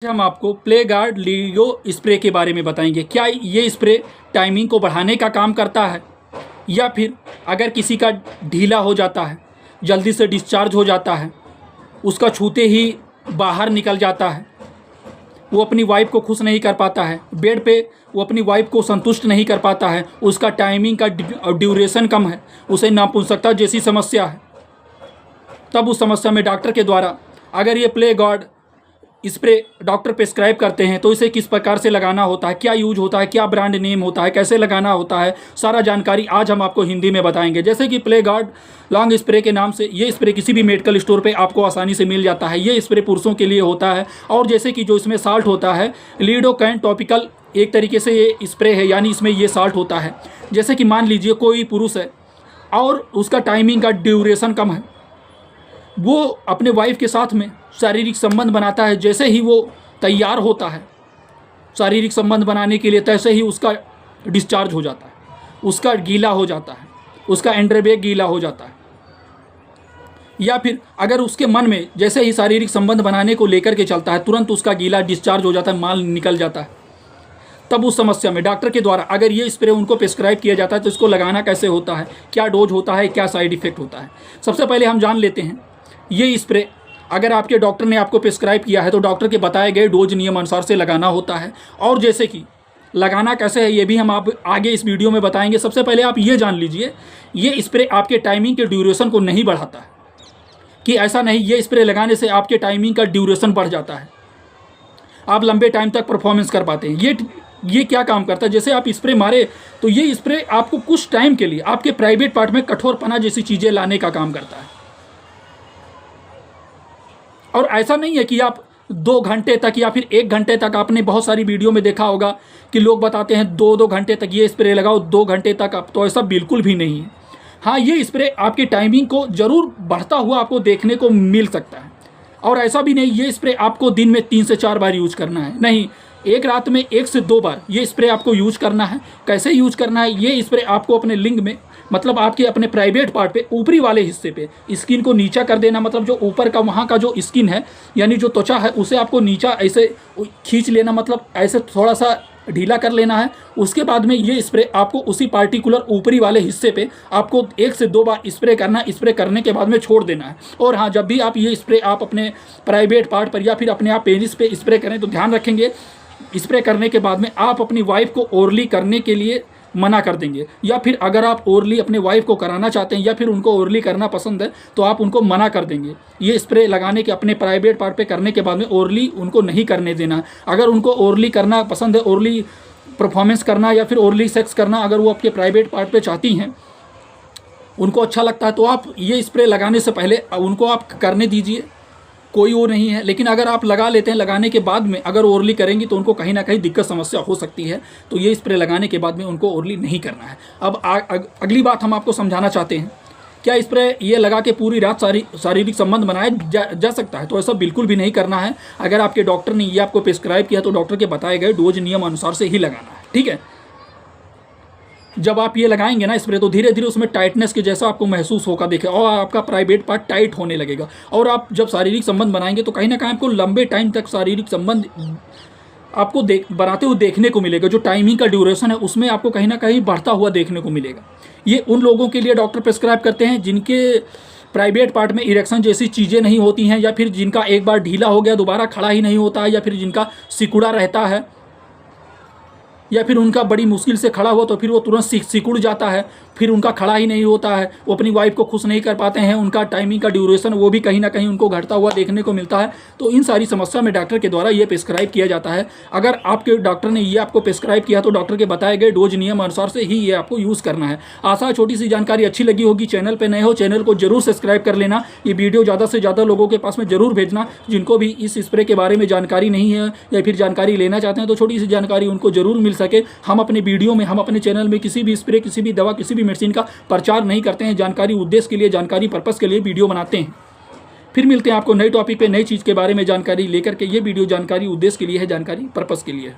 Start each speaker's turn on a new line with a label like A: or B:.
A: हम आपको प्लेगार्ड लियो स्प्रे के बारे में बताएंगे। क्या ये स्प्रे टाइमिंग को बढ़ाने का काम करता है, या फिर अगर किसी का ढीला हो जाता है, जल्दी से डिस्चार्ज हो जाता है, उसका छूते ही बाहर निकल जाता है, वो अपनी वाइफ को खुश नहीं कर पाता है, बेड पे वो अपनी वाइफ को संतुष्ट नहीं कर पाता है, उसका टाइमिंग का ड्यूरेशन कम है, उसे नपुंसकता जैसी समस्या है, तब उस समस्या में डॉक्टर के द्वारा अगर ये प्लेगार्ड स्प्रे डॉक्टर प्रिस्क्राइब करते हैं तो इसे किस प्रकार से लगाना होता है, क्या यूज होता है, क्या ब्रांड नेम होता है, कैसे लगाना होता है, सारा जानकारी आज हम आपको हिंदी में बताएंगे। जैसे कि प्लेगार्ड लॉन्ग स्प्रे के नाम से ये स्प्रे किसी भी मेडिकल स्टोर पे आपको आसानी से मिल जाता है। ये स्प्रे पुरुषों के लिए होता है। और जैसे कि जो इसमें साल्ट होता है, लिडोकैन टॉपिकल एक तरीके से ये स्प्रे है, यानी इसमें ये साल्ट होता है। जैसे कि मान लीजिए कोई पुरुष है और उसका टाइमिंग का ड्यूरेशन कम है, वो अपने वाइफ के साथ में शारीरिक संबंध बनाता है, जैसे ही वो तैयार होता है शारीरिक संबंध बनाने के लिए, तैसे ही उसका डिस्चार्ज हो जाता है, उसका गीला हो जाता है, उसका एंडरबैग गीला हो जाता है। या फिर अगर उसके मन में जैसे ही शारीरिक संबंध बनाने को लेकर के चलता है, तुरंत उसका गीला डिस्चार्ज हो जाता है, माल निकल जाता है। तब उस समस्या में डॉक्टर के द्वारा अगर ये स्प्रे उनको प्रिस्क्राइब किया जाता है तो इसको लगाना कैसे होता है, क्या डोज होता है, क्या साइड इफेक्ट होता है। सबसे पहले हम जान लेते हैं, ये स्प्रे अगर आपके डॉक्टर ने आपको प्रिस्क्राइब किया है तो डॉक्टर के बताए गए डोज नियम अनुसार से लगाना होता है। और जैसे कि लगाना कैसे है ये भी हम आप आगे इस वीडियो में बताएंगे। सबसे पहले आप ये जान लीजिए, ये स्प्रे आपके टाइमिंग के ड्यूरेशन को नहीं बढ़ाता है, कि ऐसा नहीं ये स्प्रे लगाने से आपके टाइमिंग का ड्यूरेशन बढ़ जाता है, आप लंबे टाइम तक परफॉर्मेंस कर पाते हैं। ये क्या काम करता है, जैसे आप स्प्रे मारे तो ये स्प्रे आपको कुछ टाइम के लिए आपके प्राइवेट पार्ट में कठोरपना जैसी चीज़ें लाने का काम करता है। और ऐसा नहीं है कि आप 2 घंटे तक या फिर 1 घंटे तक, आपने बहुत सारी वीडियो में देखा होगा कि लोग बताते हैं 2-2 घंटे तक ये स्प्रे लगाओ, 2 घंटे तक आप, तो ऐसा बिल्कुल भी नहीं है। हाँ, ये स्प्रे आपकी टाइमिंग को ज़रूर बढ़ता हुआ आपको देखने को मिल सकता है। और ऐसा भी नहीं ये स्प्रे आपको दिन में 3 से 4 बार यूज करना है, नहीं, एक रात में 1 से 2 बार ये स्प्रे आपको यूज करना है। कैसे यूज करना है, ये स्प्रे आपको अपने लिंग में, मतलब आपके अपने प्राइवेट पार्ट पे ऊपरी वाले हिस्से पे स्किन को नीचा कर देना, मतलब जो ऊपर का वहाँ का जो स्किन है यानी जो त्वचा है उसे आपको नीचा ऐसे खींच लेना, मतलब ऐसे थोड़ा सा ढीला कर लेना है। उसके बाद में ये स्प्रे आपको उसी पार्टिकुलर ऊपरी वाले हिस्से पे आपको 1 से 2 बार स्प्रे करना है। स्प्रे करने के बाद में छोड़ देना है। और हाँ, जब भी आप ये स्प्रे आप अपने प्राइवेट पार्ट पर या फिर अपने आप पेनिस पे स्प्रे करें तो ध्यान रखेंगे, स्प्रे करने के बाद में आप अपनी वाइफ को ओरली करने के लिए मना कर देंगे, या फिर अगर आप ओरली अपने वाइफ को कराना चाहते हैं या फिर उनको ओरली करना पसंद है तो आप उनको मना कर देंगे। ये स्प्रे लगाने के अपने प्राइवेट पार्ट पे करने के बाद में ओरली उनको नहीं करने देना। अगर उनको ओरली करना पसंद है, ओरली परफॉर्मेंस करना या फिर ओरली सेक्स करना, अगर वो आपके प्राइवेट पार्ट पे चाहती हैं, उनको अच्छा लगता है, तो आप ये स्प्रे लगाने से पहले उनको आप करने दीजिए, कोई वो नहीं है। लेकिन अगर आप लगा लेते हैं, लगाने के बाद में अगर ओरली करेंगी तो उनको कहीं ना कहीं दिक्कत समस्या हो सकती है, तो ये स्प्रे लगाने के बाद में उनको ओरली नहीं करना है। अब अगली बात हम आपको समझाना चाहते हैं, क्या स्प्रे ये लगा के पूरी रात शारीरिक संबंध बनाया जा सकता है, तो ऐसा बिल्कुल भी नहीं करना है। अगर आपके डॉक्टर ने ये आपको प्रिस्क्राइब किया तो डॉक्टर के बताए गए डोज नियम अनुसार से ही लगाना है, ठीक है। जब आप ये लगाएंगे ना स्प्रे तो धीरे धीरे उसमें टाइटनेस के जैसा आपको महसूस होगा, देखे, और आपका प्राइवेट पार्ट टाइट होने लगेगा। और आप जब शारीरिक संबंध बनाएंगे तो कहीं ना कहीं आपको लंबे टाइम तक शारीरिक संबंध आपको बनाते हुए देखने को मिलेगा। जो टाइमिंग का ड्यूरेशन है उसमें आपको कहीं ना कहीं बढ़ता हुआ देखने को मिलेगा। ये उन लोगों के लिए डॉक्टर प्रिस्क्राइब करते हैं जिनके प्राइवेट पार्ट में इरेक्शन जैसी चीज़ें नहीं होती हैं, या फिर जिनका एक बार ढीला हो गया दोबारा खड़ा ही नहीं होता है, या फिर जिनका सिकुड़ा रहता है, या फिर उनका बड़ी मुश्किल से खड़ा हुआ तो फिर वो तुरंत सिकुड़ जाता है, फिर उनका खड़ा ही नहीं होता है, वो अपनी वाइफ को खुश नहीं कर पाते हैं, उनका टाइमिंग का ड्यूरेशन वो भी कहीं ना कहीं उनको घटता हुआ देखने को मिलता है। तो इन सारी समस्या में डॉक्टर के द्वारा ये प्रिस्क्राइब किया जाता है। अगर आपके डॉक्टर ने ये आपको प्रिस्क्राइब किया तो डॉक्टर के बताए गए डोज नियम अनुसार से ही ये आपको यूज़ करना है। आशा है छोटी सी जानकारी अच्छी लगी होगी। चैनल पर नए हो, चैनल को जरूर सब्सक्राइब कर लेना। ये वीडियो ज़्यादा से ज़्यादा लोगों के पास में जरूर भेजना, जिनको भी इस स्प्रे के बारे में जानकारी नहीं है या फिर जानकारी लेना चाहते हैं तो छोटी सी जानकारी उनको जरूर मिल सके। हम अपने वीडियो में, हम अपने चैनल में किसी भी स्प्रे, किसी भी दवा, किसी भी मेडिसिन का प्रचार नहीं करते हैं। जानकारी उद्देश्य के लिए, जानकारी पर्पस के लिए वीडियो बनाते हैं। फिर मिलते हैं आपको नए टॉपिक पे, नई चीज़ के बारे में जानकारी लेकर के। ये वीडियो जानकारी उद्देश्य के लिए है, जानकारी पर्पस के लिए है।